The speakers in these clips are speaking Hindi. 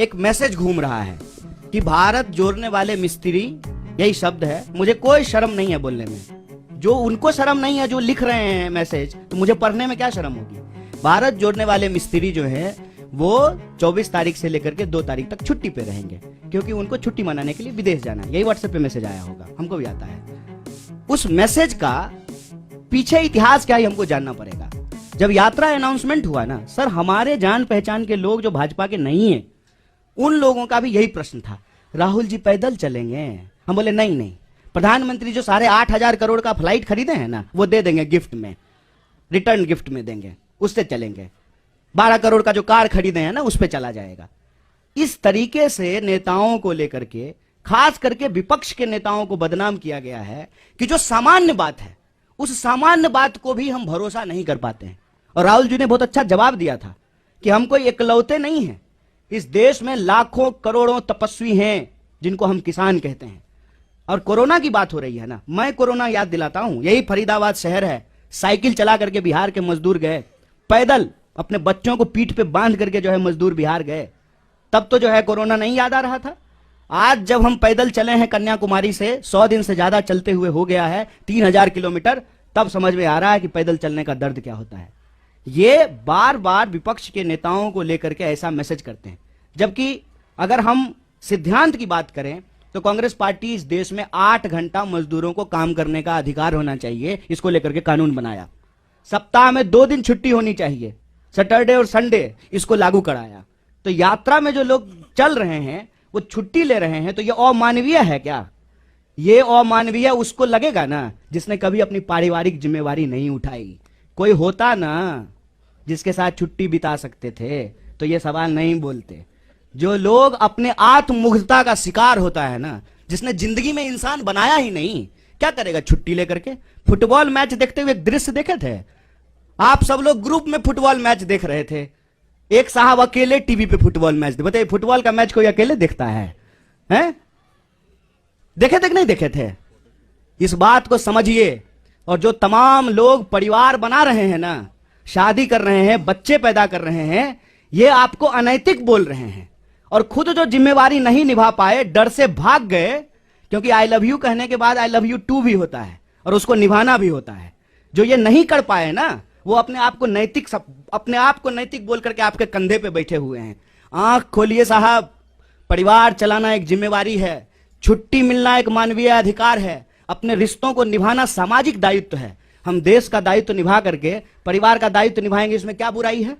एक मैसेज घूम रहा है कि भारत जोड़ने वाले मिस्त्री, यही शब्द है। मुझे कोई शर्म नहीं है बोलने में, जो उनको शर्म नहीं है जो लिख रहे हैं मैसेज, तो मुझे पढ़ने में क्या शर्म होगी। भारत जोड़ने वाले मिस्त्री जो है वो 24 तारीख से लेकर के 2 तारीख तक छुट्टी पे रहेंगे, क्योंकि उनको छुट्टी मनाने के लिए विदेश जाना है। यही व्हाट्सएप पे मैसेज आया होगा, हमको भी आता है। उस मैसेज का पीछे इतिहास क्या है हमको जानना पड़ेगा। जब यात्रा अनाउंसमेंट हुआ ना सर, हमारे जान पहचान के लोग जो भाजपा के नहीं है, उन लोगों का भी यही प्रश्न था, राहुल जी पैदल चलेंगे? हम बोले नहीं नहीं, प्रधानमंत्री जो 8,500 करोड़ का फ्लाइट खरीदे हैं ना, वो दे देंगे गिफ्ट में, रिटर्न गिफ्ट में देंगे, उससे चलेंगे। 12 करोड़ का जो कार खरीदे हैं ना, उस पे चला जाएगा। इस तरीके से नेताओं को लेकर के, खास करके विपक्ष के नेताओं को बदनाम किया गया है कि जो सामान्य बात है, उस सामान्य बात को भी हम भरोसा नहीं कर पाते हैं। और राहुल जी ने बहुत अच्छा जवाब दिया था कि हम कोई इकलौते नहीं हैं, इस देश में लाखों करोड़ों तपस्वी हैं जिनको हम किसान कहते हैं। और कोरोना की बात हो रही है ना, मैं कोरोना याद दिलाता हूं, यही फरीदाबाद शहर है, साइकिल चला करके बिहार के मजदूर गए, पैदल अपने बच्चों को पीठ पे बांध करके जो है मजदूर बिहार गए। तब तो जो है कोरोना नहीं याद आ रहा था। आज जब हम पैदल चले हैं कन्याकुमारी से, 100 दिन से ज्यादा चलते हुए हो गया है 3000 किलोमीटर, तब समझ में आ रहा है कि पैदल चलने का दर्द क्या होता है। ये बार बार विपक्ष के नेताओं को लेकर के ऐसा मैसेज करते हैं, जबकि अगर हम सिद्धांत की बात करें तो कांग्रेस पार्टी इस देश में 8 घंटा मजदूरों को काम करने का अधिकार होना चाहिए, इसको लेकर के कानून बनाया। सप्ताह में 2 दिन छुट्टी होनी चाहिए, सैटरडे और संडे, इसको लागू कराया। तो यात्रा में जो लोग चल रहे हैं वो छुट्टी ले रहे हैं, तो ये अमानवीय है क्या? ये अमानवीय उसको लगेगा ना जिसने कभी अपनी पारिवारिक जिम्मेवारी नहीं उठाई। कोई होता ना जिसके साथ छुट्टी बिता सकते थे तो ये सवाल नहीं बोलते। जो लोग अपने आत्ममुग्धता का शिकार होता है ना, जिसने जिंदगी में इंसान बनाया ही नहीं, क्या करेगा छुट्टी लेकर के? फुटबॉल मैच देखते हुए एक दृश्य देखे थे आप सब लोग, ग्रुप में फुटबॉल मैच देख रहे थे, एक साहब अकेले टीवी पे फुटबॉल मैच, बताइए फुटबॉल का मैच कोई अकेले देखता है? हैं? देखे थे कि नहीं देखे थे? इस बात को समझिए। और जो तमाम लोग परिवार बना रहे हैं ना, शादी कर रहे हैं, बच्चे पैदा कर रहे हैं, ये आपको अनैतिक बोल रहे हैं। और खुद जो जिम्मेवारी नहीं निभा पाए, डर से भाग गए, क्योंकि आई लव यू कहने के बाद आई लव यू टू भी होता है और उसको निभाना भी होता है। जो ये नहीं कर पाए ना, वो अपने आप को नैतिक बोल करके आपके कंधे पे बैठे हुए हैं। आंख खोलिए साहब, परिवार चलाना एक जिम्मेवारी है, छुट्टी मिलना एक मानवीय अधिकार है, अपने रिश्तों को निभाना सामाजिक दायित्व है। हम देश का दायित्व निभा करके परिवार का दायित्व निभाएंगे, इसमें क्या बुराई है?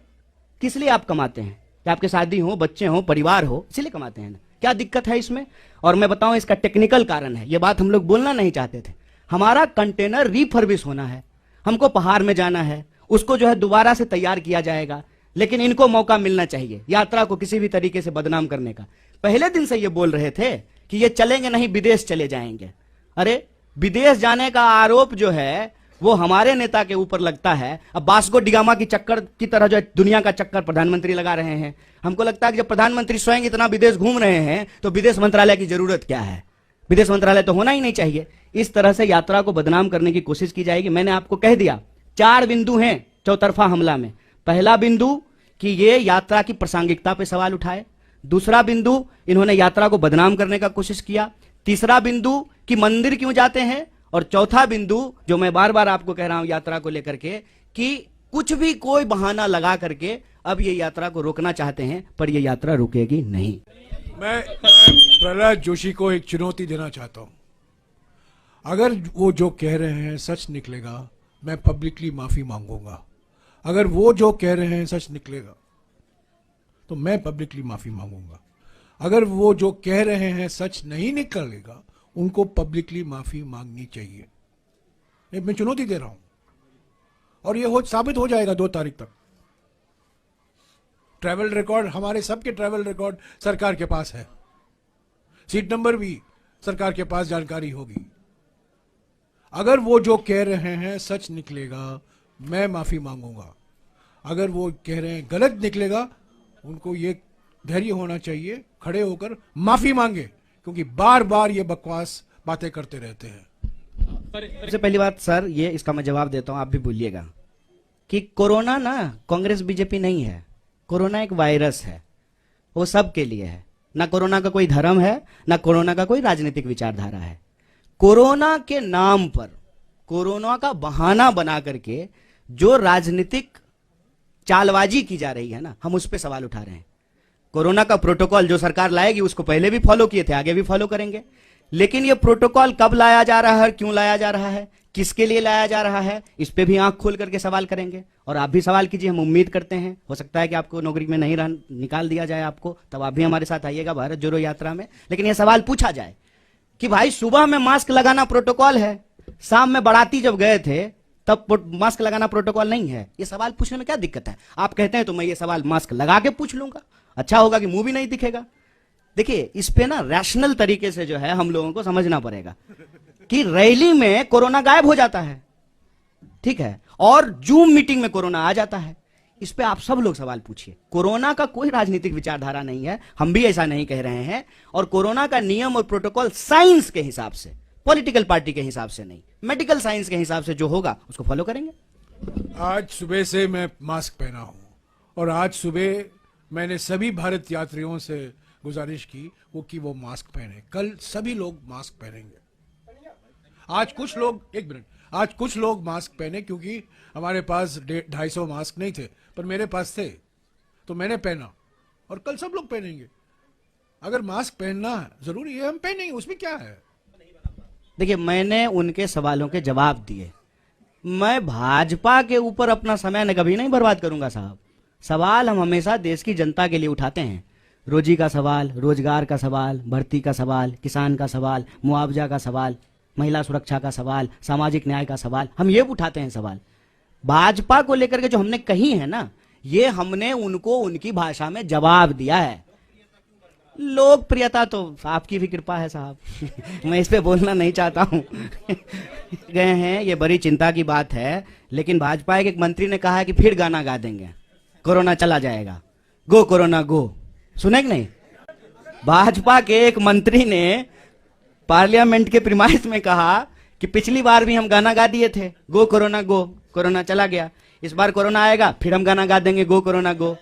किस लिए आप कमाते हैं? कि आपके शादी हो, बच्चे हो, परिवार हो, इसलिए कमाते हैं ना? क्या दिक्कत है इसमें? और मैं बताऊं, इसका टेक्निकल कारण है, ये बात हम लोग बोलना नहीं चाहते थे। हमारा कंटेनर रिफर्बिश होना है, हमको पहाड़ में जाना है, उसको जो है दोबारा से तैयार किया जाएगा, लेकिन इनको मौका मिलना चाहिए यात्रा को किसी भी तरीके से बदनाम करने का। पहले दिन से ये बोल रहे थे कि ये चलेंगे नहीं, विदेश चले जाएंगे। अरे विदेश जाने का आरोप जो है वो हमारे नेता के ऊपर लगता है। अब बास्को डिगामा की चक्कर की तरह जो दुनिया का चक्कर प्रधानमंत्री लगा रहे हैं। हमको लगता है कि जब प्रधानमंत्री स्वयं इतना विदेश घूम रहे हैं तो विदेश मंत्रालय की जरूरत क्या है? विदेश मंत्रालय तो होना ही नहीं चाहिए। इस तरह से यात्रा को बदनाम करने की कोशिश की जाएगी। मैंने आपको कह दिया 4 बिंदु हैं चौतरफा हमला में। पहला बिंदु कि ये यात्रा की प्रासंगिकता पे सवाल उठाए, दूसरा बिंदु इन्होंने यात्रा को बदनाम करने का कोशिश किया, तीसरा बिंदु कि मंदिर क्यों जाते हैं, और चौथा बिंदु जो मैं बार बार आपको कह रहा हूं यात्रा को लेकर के कि कुछ भी कोई बहाना लगा करके अब ये यात्रा को रोकना चाहते हैं, पर ये यात्रा रुकेगी नहीं। मैं प्रहलाद जोशी को एक चुनौती देना चाहता हूं। अगर वो जो कह रहे हैं सच निकलेगा, मैं पब्लिकली माफी मांगूंगा। अगर वो जो कह रहे हैं सच निकलेगा तो मैं पब्लिकली माफी मांगूंगा। अगर वो जो कह रहे हैं सच नहीं निकलेगा, उनको पब्लिकली माफी मांगनी चाहिए। ये मैं चुनौती दे रहा हूं और ये साबित हो जाएगा 2 तारीख तक। ट्रैवल रिकॉर्ड, हमारे सबके ट्रैवल रिकॉर्ड सरकार के पास है, सीट नंबर भी सरकार के पास जानकारी होगी। अगर वो जो कह रहे हैं सच निकलेगा, मैं माफी मांगूंगा। अगर वो कह रहे हैं गलत निकलेगा, उनको ये धैर्य होना चाहिए, खड़े होकर माफी मांगे, क्योंकि बार बार ये बकवास बातें करते रहते हैं। सबसे पहली बात सर, ये इसका मैं जवाब देता हूं, आप भी बोलिएगा कि कोरोना ना कांग्रेस बीजेपी नहीं है। कोरोना एक वायरस है वो सबके लिए है। ना कोरोना का कोई धर्म है, ना कोरोना का कोई राजनीतिक विचारधारा है। कोरोना के नाम पर, कोरोना का बहाना बना करके जो राजनीतिक चालबाजी की जा रही है ना, हम उस पर सवाल उठा रहे हैं। कोरोना का प्रोटोकॉल जो सरकार लाएगी उसको पहले भी फॉलो किए थे, आगे भी फॉलो करेंगे, लेकिन ये प्रोटोकॉल कब लाया जा रहा है, क्यों लाया जा रहा है, किसके लिए लाया जा रहा है, इस पे भी आंख खोल करके सवाल करेंगे। और आप भी सवाल कीजिए, हम उम्मीद करते हैं, हो सकता है कि आपको नौकरी में नहीं निकाल दिया जाए आपको, तब आप भी हमारे साथ आइएगा भारत जोड़ो यात्रा में। लेकिन यह सवाल पूछा जाए कि भाई सुबह में मास्क लगाना प्रोटोकॉल है, शाम में बाराती जब गए थे तब मास्क लगाना प्रोटोकॉल नहीं है। ये सवाल पूछने में क्या दिक्कत है? आप कहते हैं तो मैं ये सवाल मास्क लगा के पूछ लूंगा, अच्छा होगा कि मुंह भी नहीं दिखेगा। देखिए, इस पे ना रैशनल तरीके से जो है हम लोगों को समझना पड़ेगा कि रैली में कोरोना गायब हो जाता है, ठीक है, और जूम मीटिंग में कोरोना आ जाता है। इस पे आप सब लोग सवाल पूछिए। कोरोना का कोई राजनीतिक विचारधारा नहीं है, हम भी ऐसा नहीं कह रहे हैं। और कोरोना का नियम और प्रोटोकॉल साइंस के हिसाब से, पॉलिटिकल पार्टी के हिसाब से नहीं, मेडिकल साइंस के हिसाब से जो होगा उसको फॉलो करेंगे। आज सुबह से मैं मास्क पहना हूं और आज सुबह मैंने सभी भारत यात्रियों से गुजारिश की वो मास्क पहने। कल सभी लोग मास्क पहनेंगे। आज कुछ लोग, एक मिनट, आज कुछ लोग मास्क पहने क्योंकि हमारे पास 250 मास्क नहीं थे, पर मेरे पास थे तो मैंने पहना, और कल सब लोग पहनेंगे। अगर मास्क पहनना जरूरी है, हम पहनेंगे, उसमें क्या है? देखिए, मैंने उनके सवालों के जवाब दिए। मैं भाजपा के ऊपर अपना समय न कभी नहीं बर्बाद करूंगा साहब। सवाल हम हमेशा देश की जनता के लिए उठाते हैं। रोजी का सवाल, रोजगार का सवाल, भर्ती का सवाल, किसान का सवाल, मुआवजा का सवाल, महिला सुरक्षा का सवाल, सामाजिक न्याय का सवाल, हम ये उठाते हैं सवाल। भाजपा को लेकर के जो हमने कही है ना, ये हमने उनको उनकी भाषा में जवाब दिया है। लोकप्रियता तो आपकी भी कृपा है साहब मैं इस पे बोलना नहीं चाहता हूं गए हैं, ये बड़ी चिंता की बात है। लेकिन भाजपा के एक मंत्री ने कहा है कि फिर गाना गा देंगे, कोरोना चला जाएगा, गो कोरोना गो। सुने कि नहीं? भाजपा के एक मंत्री ने पार्लियामेंट के प्रीमाइस में कहा कि पिछली बार भी हम गाना गा दिए थे, गो कोरोना गो, कोरोना चला गया, इस बार कोरोना आएगा फिर हम गाना गा देंगे, गो कोरोना गो।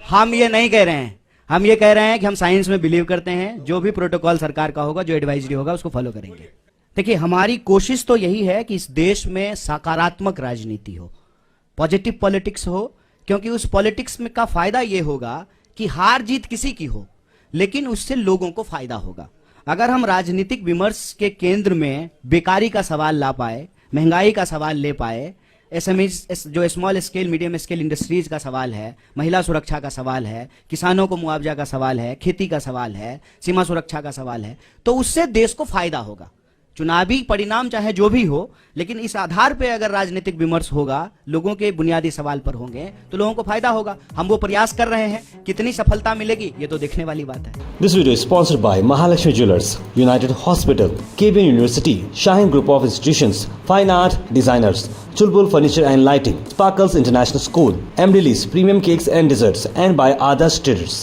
हम ये नहीं कह रहे हैं, हम ये कह रहे हैं कि हम साइंस में बिलीव करते हैं। जो भी प्रोटोकॉल सरकार का होगा, जो एडवाइजरी होगा, उसको फॉलो करेंगे। देखिए, हमारी कोशिश तो यही है कि इस देश में सकारात्मक राजनीति हो, पॉजिटिव पॉलिटिक्स हो, क्योंकि उस पॉलिटिक्स में का फायदा ये होगा कि हार जीत किसी की हो, लेकिन उससे लोगों को फायदा होगा। अगर हम राजनीतिक विमर्श के केंद्र में बेकारी का सवाल ला पाए, महंगाई का सवाल ले पाए, एसएमईज जो small scale medium scale industries का सवाल है, महिला सुरक्षा का सवाल है, किसानों को मुआवजा का सवाल है, खेती का सवाल है, सीमा सुरक्षा का सवाल है, तो उससे देश को फायदा होगा। चुनावी परिणाम चाहे जो भी हो, लेकिन इस आधार पे अगर राजनीतिक विमर्श होगा, लोगों के बुनियादी सवाल पर होंगे, तो लोगों को फायदा होगा। हम वो प्रयास कर रहे हैं, कितनी सफलता मिलेगी ये तो देखने वाली बात है। This video is sponsored by Mahalakshmi Jewelers, United Hospital, KBN University, Shaheen Group of Institutions, Fine Art Designers, Chulbul Furniture and Lighting, Sparkles International School, M. Release Premium Cakes and Desserts, and by Adarsh Traders.